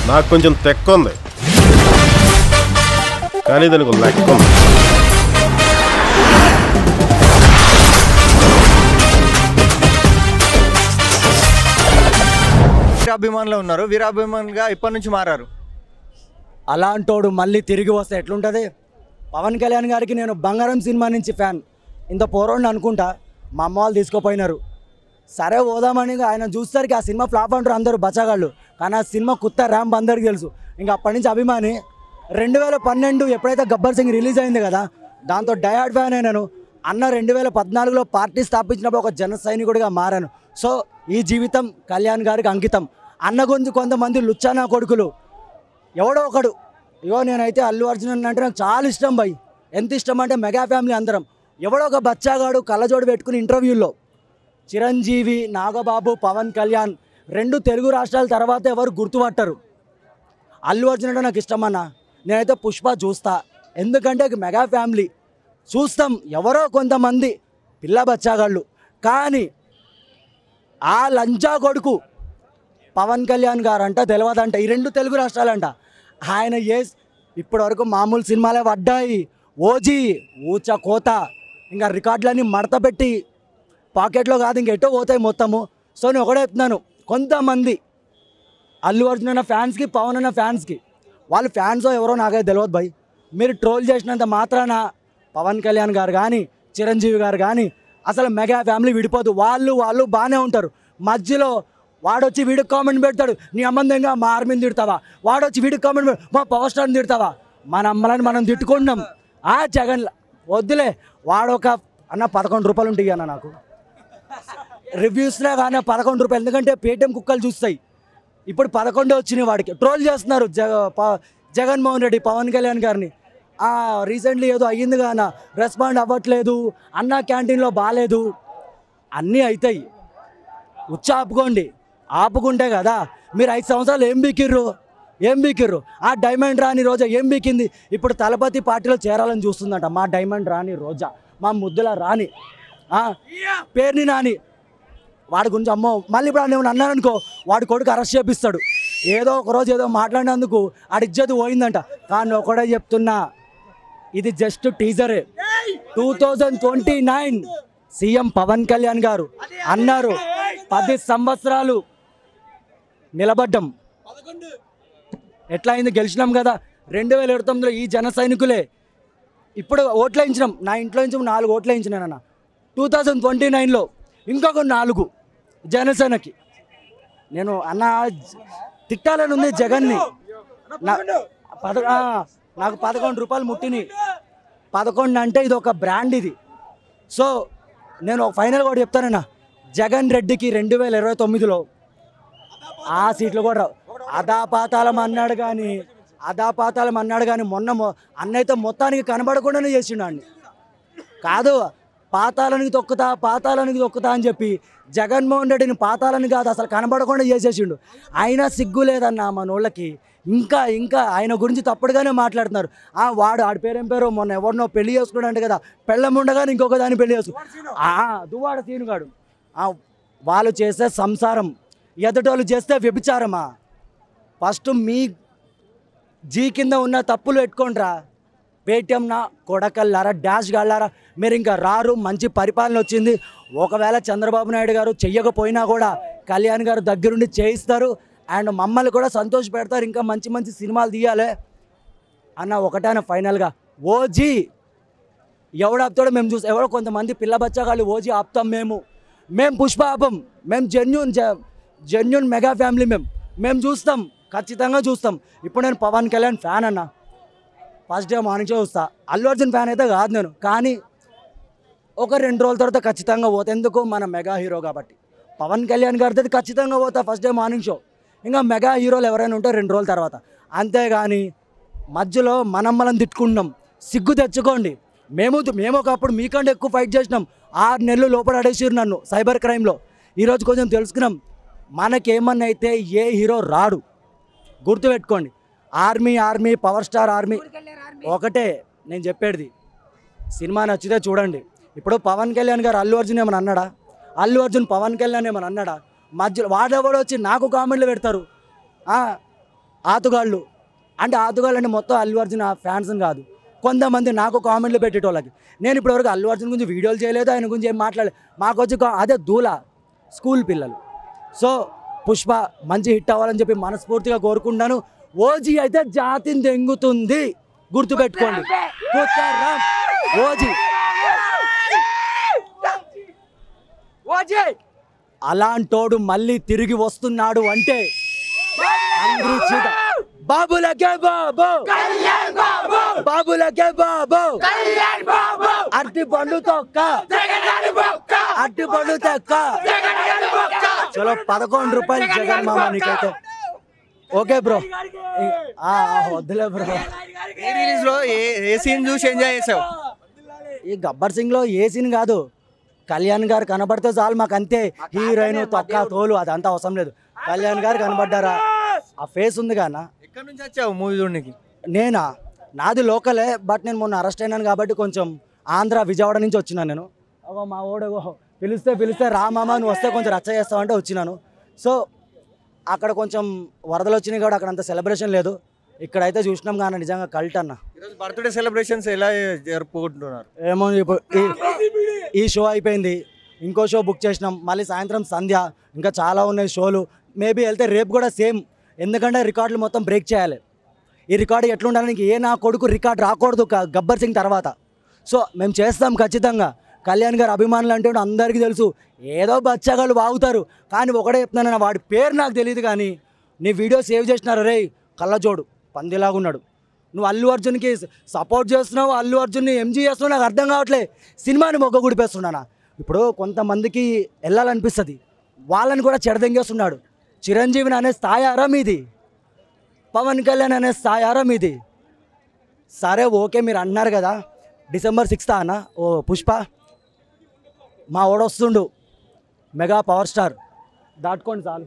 నాకు కొంచెం తెక్క ఉంది, కానీ దానికి లెక్క ఉంది. వీరాభిమానులు ఉన్నారు, వీరాభిమానులుగా ఇప్పటి నుంచి మారారు. అలాంటోడు మళ్ళీ తిరిగి వస్తే ఎట్లుంటుంది? పవన్ కళ్యాణ్ గారికి నేను బంగారం సినిమా నుంచి ఫ్యాన్. ఇంత పోరోడిని అనుకుంటా, మా అమ్మ వాళ్ళు తీసుకుపోయినారు. సరే పోదామని ఆయన చూసేసరికి ఆ సినిమా ఫ్లాప్ అంటారు అందరూ బచ్చగాళ్ళు. కానీ ఆ సినిమా కొత్త ర్యాంప్ అందరికీ తెలుసు. ఇంకా అప్పటి నుంచి అభిమాని. 2012 ఎప్పుడైతే గబ్బర్ సింగ్ రిలీజ్ అయింది కదా, దాంతో డయాడ్ ఫ్యాన్ అయినాను. అన్న 2014లో పార్టీ స్థాపించినప్పుడు ఒక జన సైనికుడిగా మారాను. సో ఈ జీవితం కళ్యాణ్ గారికి అంకితం. అన్న గురించి కొంతమంది లుచ్చానా కొడుకులు ఎవడో ఒకడు, ఇగో నేనైతే అల్లు అర్జున్ అంటే నాకు చాలా ఇష్టం భయ్. ఎంత ఇష్టం అంటే మెగా ఫ్యామిలీ అందరం. ఎవడో ఒక బచ్చాగాడు కళ్ళజోడు పెట్టుకుని ఇంటర్వ్యూల్లో చిరంజీవి, నాగబాబు, పవన్ కళ్యాణ్ 2 తెలుగు రాష్ట్రాల తర్వాత ఎవరు గుర్తుపట్టరు. అల్లు అర్జున్ అంటే నాకు ఇష్టం అన్న. నేనైతే పుష్ప చూస్తా, ఎందుకంటే మెగా ఫ్యామిలీ చూస్తాం. ఎవరో కొంతమంది పిల్ల బచ్చాగాళ్ళు, కానీ ఆ లంచా కొడుకు పవన్ కళ్యాణ్ గారు అంట తెలియదంట. ఈ 2 తెలుగు రాష్ట్రాలంట. ఆయన ఇప్పటి వరకు మామూలు సినిమాలే పడ్డాయి. ఓజీ, ఊచ కోత, ఇంకా రికార్డులన్నీ మడత పెట్టి పాకెట్లో కాదు ఇంక ఎటో పోతాయి మొత్తము. సో నేను ఒకటే చెప్తున్నాను, కొంతమంది అల్లు అర్జున్ అన్న ఫ్యాన్స్కి, పవన్ అన్న ఫ్యాన్స్కి, వాళ్ళు ఫ్యాన్సో ఎవరో నాకైతే తెలియదు భయ్. మీరు ట్రోల్ చేసినంత మాత్రాన పవన్ కళ్యాణ్ గారు కానీ, చిరంజీవి గారు కానీ అసలు మెగా ఫ్యామిలీ విడిపోదు. వాళ్ళు బాగానే ఉంటారు. మధ్యలో వాడొచ్చి వీడికి కామెంట్ పెడతాడు, నీ అమ్మందంగా మా ఆర్మీని తిడతావా? వాడొచ్చి వీడికి కామెంట్ మా పవర్ స్టార్ని తిడతావా? మన అమ్మలని మనం తిట్టుకుంటున్నాం. ఆ జగన్ వద్దులే, వాడొక అన్న 11 రూపాయలు ఉంటాయి అన్న నాకు రివ్యూస్లో కానీ 11 రూపాయలు. ఎందుకంటే పేటీఎం కుక్కలు చూస్తాయి. ఇప్పుడు 11 వచ్చినాయి వాడికి. ట్రోల్ చేస్తున్నారు జగన్మోహన్ రెడ్డి పవన్ కళ్యాణ్ గారిని. రీసెంట్లీ ఏదో అయ్యింది కానీ రెస్పాండ్ అవ్వట్లేదు, అన్న క్యాంటీన్లో బాగాలేదు. అన్నీ అవుతాయి, ఆపుకుంటే కదా. మీరు 5 సంవత్సరాలు ఏం బీకిర్రు? ఆ డైమండ్ రాణి రోజా ఏం బీకింది? ఇప్పుడు తలపతి పార్టీలో చేరాలని చూస్తుందంట మా డైమండ్ రాణి రోజా, మా ముద్దుల రాణి, పేరుని నాని. వాడి గురించి అమ్మో, మళ్ళీ ఇప్పుడు ఏమైనా అన్నారనుకో వాడి కొడుకు అరెస్ట్ చేపిస్తాడు. ఏదో ఒకరోజు ఏదో మాట్లాడినందుకు ఆడి ఇజ్జత్ పోయిందంట. కానీ ఒకటే చెప్తున్నా, ఇది జస్ట్ టీజరే. 2029 సీఎం పవన్ కళ్యాణ్ గారు అన్నారు 10 సంవత్సరాలు నిలబడ్డం. ఎట్లా అయింది? గెలిచినాం కదా. 2029లో ఈ జన సైనికులే ఇప్పుడు ఓట్లు వేయించినాం. నా ఇంట్లో నుంచి 4 ఓట్లు వేయించినానన్న. 2029లో ఇంకొక 4 జనసేనకి. నేను అన్న తిట్టాలని ఉంది జగన్ని. నాకు 11 రూపాయలు ముట్టిని. 11 అంటే ఇది ఒక బ్రాండ్ ఇది. సో నేను ఒక ఫైనల్ కూడా చెప్తానన్నా, జగన్ రెడ్డికి 2029లో ఆ సీట్లు కూడా రావు. అదాపాతాళం అన్నాడు కానీ మొన్న అన్నైతే మొత్తానికి కనబడకుండానే చేసిండు. కాదు పాతాళానికి తొక్కుతా అని చెప్పి జగన్మోహన్ రెడ్డిని పాతాళానికి కాదు అసలు కనబడకుండా చేసేసిండు. అయినా సిగ్గు లేదన్న మనోళ్ళకి. ఇంకా ఆయన గురించి తప్పుడుగానే మాట్లాడుతున్నారు. ఆడి పేరేం పేరు, మొన్న ఎవరినో పెళ్లి చేసుకున్నాడు అంటే కదా, పెళ్ళం ఉండగానే ఇంకొక దాన్ని పెళ్లి చేసుకున్నాడు. దువ్వాడ సీనుగాడు. వాళ్ళు చేసే సంసారం, ఎదుటోళ్ళు చేస్తే వ్యభిచారమా? ఫస్ట్ మీ జీ కింద ఉన్న తప్పులు పెట్టుకోండిరా. పేటీఎం నా కొడకల్లారా, డాష్ గాళ్ళారా, మీరు ఇంకా రారు. మంచి పరిపాలన వచ్చింది. ఒకవేళ చంద్రబాబు నాయుడు గారు చెయ్యకపోయినా కూడా కళ్యాణ్ గారు దగ్గరుండి చేయిస్తారు. అండ్ మమ్మల్ని కూడా సంతోష పెడతారు. ఇంకా మంచి సినిమాలు తీయాలి అన్న. ఒకటైనా ఫైనల్గా ఓజీ ఎవడు ఆపుతాడో మేము చూస్తాం. ఎవరో కొంతమంది పిల్ల బచ్చగాళ్ళు ఓజీ ఆపుతాం. మేము పుష్ప ఆపం. మేము జెన్యూన్ మెగా ఫ్యామిలీ. మేము చూస్తాం, ఖచ్చితంగా చూస్తాం. ఇప్పుడు నేను పవన్ కళ్యాణ్ ఫ్యాన్ అన్న. ఫస్ట్ డే మార్నింగ్ చూస్తా. అల్లు అర్జున్ ఫ్యాన్ అయితే కాదు నేను, కానీ ఒక 2 రోజుల తర్వాత ఖచ్చితంగా పోతా. ఎందుకు? మన మెగా హీరో కాబట్టి. పవన్ కళ్యాణ్ గారితో ఖచ్చితంగా పోతా ఫస్ట్ డే మార్నింగ్ షో. ఇంకా మెగా హీరోలు ఎవరైనా ఉంటే 2 రోజుల తర్వాత. అంతేగాని మధ్యలో మనం తిట్టుకుంటున్నాం. సిగ్గు తెచ్చుకోండి. మేము ఒకప్పుడు మీకంటే ఎక్కువ ఫైట్ చేసినాం. 6 నెలలు లోపల అడేసిరు నన్ను సైబర్ క్రైమ్లో. ఈరోజు కొంచెం తెలుసుకున్నాం. మనకేమన్నా అయితే ఏ హీరో రాడు, గుర్తుపెట్టుకోండి. ఆర్మీ, పవర్ స్టార్ ఆర్మీ ఒకటే నేను చెప్పేది. సినిమా నచ్చితే చూడండి. ఇప్పుడు పవన్ కళ్యాణ్ గారు అల్లు అర్జున్ ఏమని అన్నాడా? అల్లు అర్జున్ పవన్ కళ్యాణ్ ఏమని అన్నాడా? మధ్యలో వాడెవడో వచ్చి నాకు కామెంట్లు పెడతారు. ఆతుగాళ్ళు అంటే మొత్తం అల్లు అర్జున్ ఫ్యాన్స్ కాదు, కొంతమంది నాకు కామెంట్లు పెట్టేటోళ్ళకి. నేను ఇప్పటివరకు అల్లు అర్జున్ గురించి వీడియోలు చేయలేదు, ఆయన గురించి ఏం మాట్లాడలేదు. మాకు వచ్చి అదే దూల స్కూల్ పిల్లలు. సో పుష్ప మంచి హిట్ అవ్వాలని చెప్పి మనస్ఫూర్తిగా కోరుకుంటున్నాను. ఓజీ అయితే జాతిని దెంగుతుంది, గుర్తుపెట్టుకోండి. ఓజీ అలాంటోడు మళ్ళీ తిరిగి వస్తున్నాడు అంటే బాబులకే బాబు, బాబులకే బాబు, అట్టి పండు తొక్క, అట్టి పండు తొక్క. చలో 11 రూపాయలు జగన్ మామ నీకైతే. ఓకే బ్రో, వద్దులే బ్రో. ఏ రిలీజ్ లో ఏ సీన్ చూసి ఎంజాయ్ చేసావు? ఈ గబ్బర్ సింగ్ లో ఏ సీన్ కాదు, కళ్యాణ్ గారు కనబడితే చాలు మాకు అంతే. హీరోయిన్ తొక్క తోలు అదంతా అవసరం లేదు, కళ్యాణ్ గారు కనబడ్డారా, ఆ ఫేస్ ఉంది కానా. ఎక్కడి నుంచి వచ్చావు మూవీ చూడడానికి? నేనా, నాది లోకలే, బట్ నేను మొన్న అరెస్ట్ అయినాను కాబట్టి కొంచెం ఆంధ్ర విజయవాడ నుంచి వచ్చినాను నేను. మా ఓడ పిలిస్తే రా మామ నువ్వు వస్తే కొంచెం రచ్చ చేస్తావంటే వచ్చినాను. సో అక్కడ కొంచెం వరదలు వచ్చినాయి కాబట్టి అక్కడ అంత సెలబ్రేషన్ లేదు. ఇక్కడైతే చూసినాం కానీ నిజంగా కల్ట్ అన్న. ఈరోజు బర్త్డే సెలబ్రేషన్స్ ఎలా జరుపుకుంటున్నారు? ఏమో ఇప్పుడు ఈ షో అయిపోయింది, ఇంకో షో బుక్ చేసినాం, మళ్ళీ సాయంత్రం సంధ్య, ఇంకా చాలా ఉన్నాయి షోలు. మేబీ వెళ్తే రేపు కూడా సేమ్, ఎందుకంటే రికార్డులు మొత్తం బ్రేక్ చేయాలి. ఈ రికార్డు ఎట్లుండాలని నా కొడుకు రికార్డు రాకూడదు గబ్బర్ సింగ్ తర్వాత. సో మేము చేస్తాం ఖచ్చితంగా. కళ్యాణ్ గారు అభిమానులు అంటే అందరికీ తెలుసు, ఏదో బచ్చగాళ్ళు వాగుతారు, కానీ ఒకటే చెప్తున్నాను, వాడి పేరు నాకు తెలియదు, కానీ నీ వీడియో సేవ్ చేసినారు రే కళ్ళజోడు పందిలాగున్నాడు. నువ్వు అల్లు అర్జున్కి సపోర్ట్ చేస్తున్నావు, అల్లు అర్జున్ని ఎంజీ చేస్తున్నావు, నాకు అర్థం కావట్లే. సినిమాని మొగ్గ గుడిపేస్తున్నానా. ఇప్పుడు కొంతమందికి వెళ్ళాలనిపిస్తుంది, వాళ్ళని కూడా చెడదెంగేస్తున్నాడు. చిరంజీవిని అనే స్థాయారా మీది, పవన్ కళ్యాణ్ అనే స్థాయారా మీది? సరే ఓకే, మీరు అన్నారు కదా December 6th అన్న ఓ పుష్ప, మా ఓడొస్తుండు మెగా పవర్ స్టార్, దాటుకోండి చాలు.